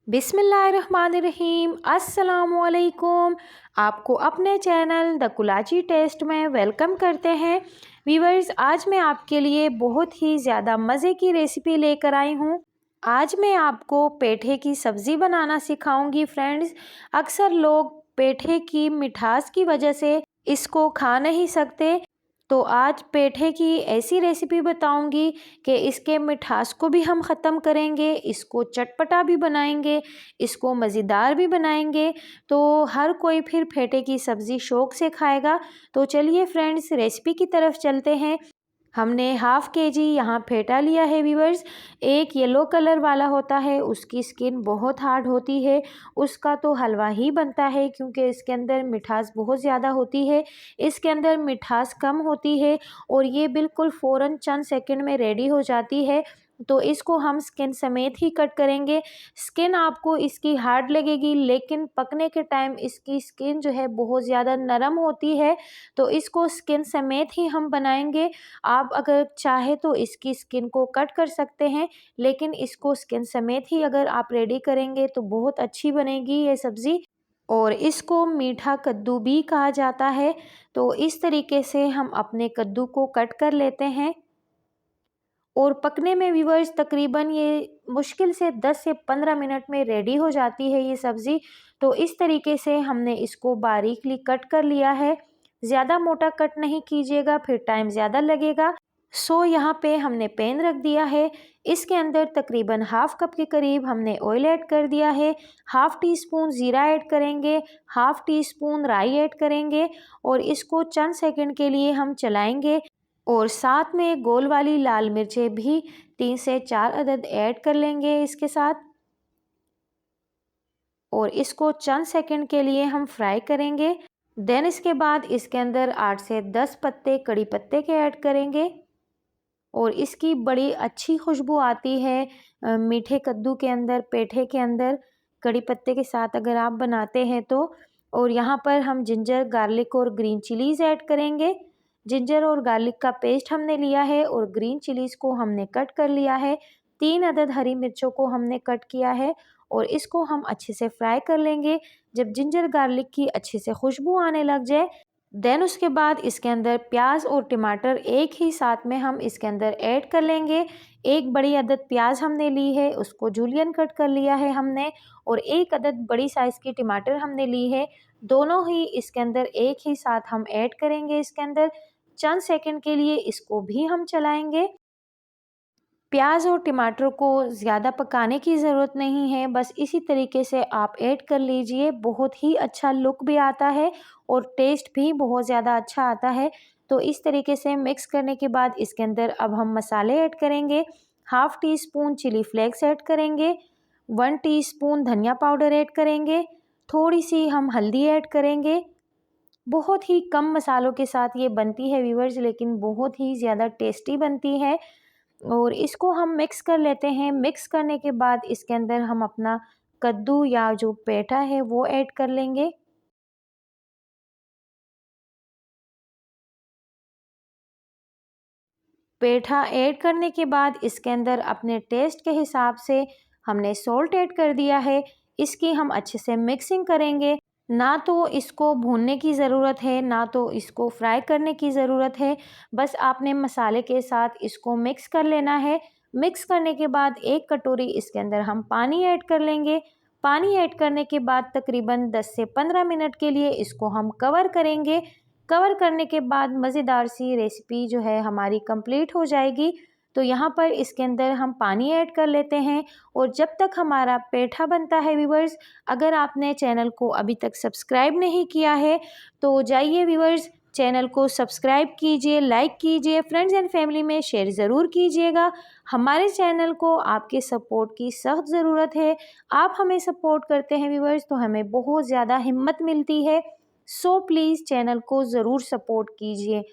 बिस्मिल्लाहिर्रहमानिर्रहीम अस्सलामुअलैकुम। आपको अपने चैनल द कुलाची टेस्ट में वेलकम करते हैं। वीवर्स, आज मैं आपके लिए बहुत ही ज़्यादा मज़े की रेसिपी लेकर आई हूँ। आज मैं आपको पेठे की सब्ज़ी बनाना सिखाऊंगी। फ्रेंड्स, अक्सर लोग पेठे की मिठास की वजह से इसको खा नहीं सकते, तो आज पेठे की ऐसी रेसिपी बताऊंगी कि इसके मिठास को भी हम ख़त्म करेंगे, इसको चटपटा भी बनाएंगे, इसको मज़ेदार भी बनाएंगे, तो हर कोई फिर पेठे की सब्ज़ी शौक़ से खाएगा। तो चलिए फ्रेंड्स, रेसिपी की तरफ चलते हैं। हमने हाफ़ केजी यहाँ पेठा लिया है वीवर्स। एक येलो कलर वाला होता है, उसकी स्किन बहुत हार्ड होती है, उसका तो हलवा ही बनता है क्योंकि इसके अंदर मिठास बहुत ज़्यादा होती है। इसके अंदर मिठास कम होती है और ये बिल्कुल फ़ौरन चंद सेकंड में रेडी हो जाती है। तो इसको हम स्किन समेत ही कट करेंगे। स्किन आपको इसकी हार्ड लगेगी, लेकिन पकने के टाइम इसकी स्किन जो है बहुत ज़्यादा नरम होती है, तो इसको स्किन समेत ही हम बनाएंगे। आप अगर चाहे तो इसकी स्किन को कट कर सकते हैं, लेकिन इसको स्किन समेत ही अगर आप रेडी करेंगे तो बहुत अच्छी बनेगी ये सब्ज़ी। और इसको मीठा कद्दू भी कहा जाता है। तो इस तरीके से हम अपने कद्दू को कट कर लेते हैं और पकने में व्यूअर्स तकरीबन ये मुश्किल से 10 से 15 मिनट में रेडी हो जाती है ये सब्ज़ी। तो इस तरीके से हमने इसको बारीकली कट कर लिया है। ज़्यादा मोटा कट नहीं कीजिएगा, फिर टाइम ज़्यादा लगेगा। यहाँ पे हमने पैन रख दिया है। इसके अंदर तकरीबन हाफ़ कप के करीब हमने ऑयल ऐड कर दिया है। हाफ़ टी स्पून ज़ीरा ऐड करेंगे, हाफ़ टी स्पून राई ऐड करेंगे और इसको चंद सेकंड के लिए हम चलाएंगे। और साथ में गोल वाली लाल मिर्चें भी 3 से 4 अदद ऐड कर लेंगे इसके साथ, और इसको चंद सेकंड के लिए हम फ्राई करेंगे। देन इसके बाद इसके अंदर 8 से 10 पत्ते कड़ी पत्ते के ऐड करेंगे और इसकी बड़ी अच्छी खुशबू आती है मीठे कद्दू के अंदर, पेठे के अंदर कड़ी पत्ते के साथ अगर आप बनाते हैं तो। और यहाँ पर हम जिंजर, गार्लिक और ग्रीन चिलीज़ ऐड करेंगे। जिंजर और गार्लिक का पेस्ट हमने लिया है और ग्रीन चिलीज़ को हमने कट कर लिया है। 3 अदद हरी मिर्चों को हमने कट किया है और इसको हम अच्छे से फ्राई कर लेंगे। जब जिंजर गार्लिक की अच्छे से खुशबू आने लग जाए, देन उसके बाद इसके अंदर प्याज और टमाटर एक ही साथ में हम इसके अंदर ऐड कर लेंगे। एक बड़ी अदद प्याज हमने ली है, उसको जूलियन कट कर लिया है हमने, और एक अदद बड़ी साइज़ की टमाटर हमने ली है। दोनों ही इसके अंदर एक ही साथ हम ऐड करेंगे। इसके अंदर चंद सेकंड के लिए इसको भी हम चलाएंगे। प्याज और टमाटर को ज़्यादा पकाने की ज़रूरत नहीं है, बस इसी तरीके से आप ऐड कर लीजिए। बहुत ही अच्छा लुक भी आता है और टेस्ट भी बहुत ज़्यादा अच्छा आता है। तो इस तरीके से मिक्स करने के बाद इसके अंदर अब हम मसाले ऐड करेंगे। Half teaspoon chilli flakes add करेंगे, 1 टीस्पून धनिया पाउडर ऐड करेंगे, थोड़ी सी हम हल्दी ऐड करेंगे। बहुत ही कम मसालों के साथ ये बनती है व्यूअर्स, लेकिन बहुत ही ज़्यादा टेस्टी बनती है। और इसको हम मिक्स कर लेते हैं। मिक्स करने के बाद इसके अंदर हम अपना कद्दू या जो पेठा है वो ऐड कर लेंगे। पेठा ऐड करने के बाद इसके अंदर अपने टेस्ट के हिसाब से हमने सॉल्ट ऐड कर दिया है। इसकी हम अच्छे से मिक्सिंग करेंगे। ना तो इसको भूनने की ज़रूरत है, ना तो इसको फ्राई करने की ज़रूरत है। बस आपने मसाले के साथ इसको मिक्स कर लेना है। मिक्स करने के बाद एक कटोरी इसके अंदर हम पानी ऐड कर लेंगे। पानी ऐड करने के बाद तकरीबन 10 से 15 मिनट के लिए इसको हम कवर करेंगे। कवर करने के बाद मज़ेदार सी रेसिपी जो है हमारी कंप्लीट हो जाएगी। तो यहाँ पर इसके अंदर हम पानी ऐड कर लेते हैं और जब तक हमारा पेठा बनता है व्यूअर्स, अगर आपने चैनल को अभी तक सब्सक्राइब नहीं किया है तो जाइए व्यूअर्स, चैनल को सब्सक्राइब कीजिए, लाइक कीजिए, फ्रेंड्स एंड फैमिली में शेयर ज़रूर कीजिएगा। हमारे चैनल को आपके सपोर्ट की सख्त ज़रूरत है। आप हमें सपोर्ट करते हैं व्यूअर्स तो हमें बहुत ज़्यादा हिम्मत मिलती है। सो प्लीज़ चैनल को ज़रूर सपोर्ट कीजिए।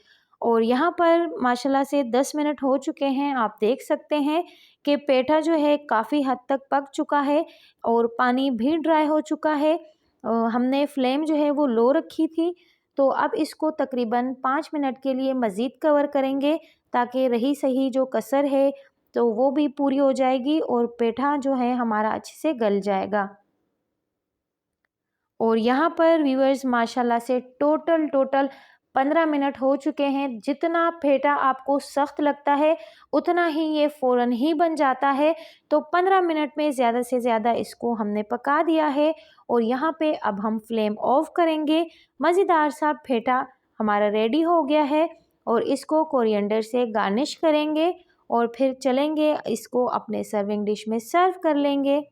और यहाँ पर माशाल्लाह से 10 मिनट हो चुके हैं। आप देख सकते हैं कि पेठा जो है काफ़ी हद तक पक चुका है और पानी भी ड्राई हो चुका है। हमने फ्लेम जो है वो लो रखी थी। तो अब इसको तकरीबन 5 मिनट के लिए मज़ीद कवर करेंगे ताकि रही सही जो कसर है तो वो भी पूरी हो जाएगी और पेठा जो है हमारा अच्छे से गल जाएगा। और यहाँ पर व्यूअर्स माशाल्लाह से टोटल 15 मिनट हो चुके हैं। जितना पेठा आपको सख्त लगता है उतना ही ये फ़ौरन ही बन जाता है। तो 15 मिनट में ज़्यादा से ज़्यादा इसको हमने पका दिया है और यहाँ पे अब हम फ्लेम ऑफ करेंगे। मज़ेदार सा पेठा हमारा रेडी हो गया है और इसको कोरिएंडर से गार्निश करेंगे और फिर चलेंगे इसको अपने सर्विंग डिश में सर्व कर लेंगे।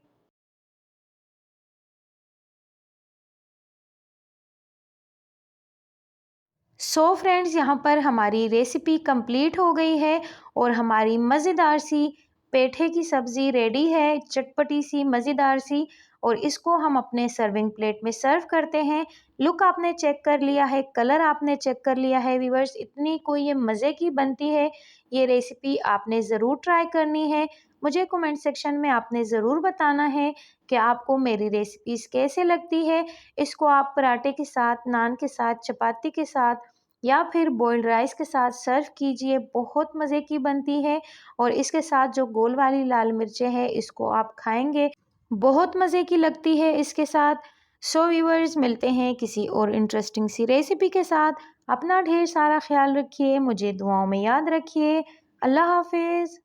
सो फ्रेंड्स, यहाँ पर हमारी रेसिपी कंप्लीट हो गई है और हमारी मज़ेदार सी पेठे की सब्ज़ी रेडी है, चटपटी सी मज़ेदार सी। और इसको हम अपने सर्विंग प्लेट में सर्व करते हैं। लुक आपने चेक कर लिया है, कलर आपने चेक कर लिया है व्यूअर्स, इतनी कोई ये मज़े की बनती है। ये रेसिपी आपने ज़रूर ट्राई करनी है। मुझे कमेंट सेक्शन में आपने ज़रूर बताना है कि आपको मेरी रेसिपीज़ कैसे लगती है। इसको आप पराठे के साथ, नान के साथ, चपाती के साथ या फिर बॉइल्ड राइस के साथ सर्व कीजिए, बहुत मज़े की बनती है। और इसके साथ जो गोल वाली लाल मिर्चें हैं इसको आप खाएंगे, बहुत मज़े की लगती है इसके साथ। सो व्यूअर्स, मिलते हैं किसी और इंटरेस्टिंग सी रेसिपी के साथ। अपना ढेर सारा ख्याल रखिए, मुझे दुआओं में याद रखिए। अल्लाह हाफिज़।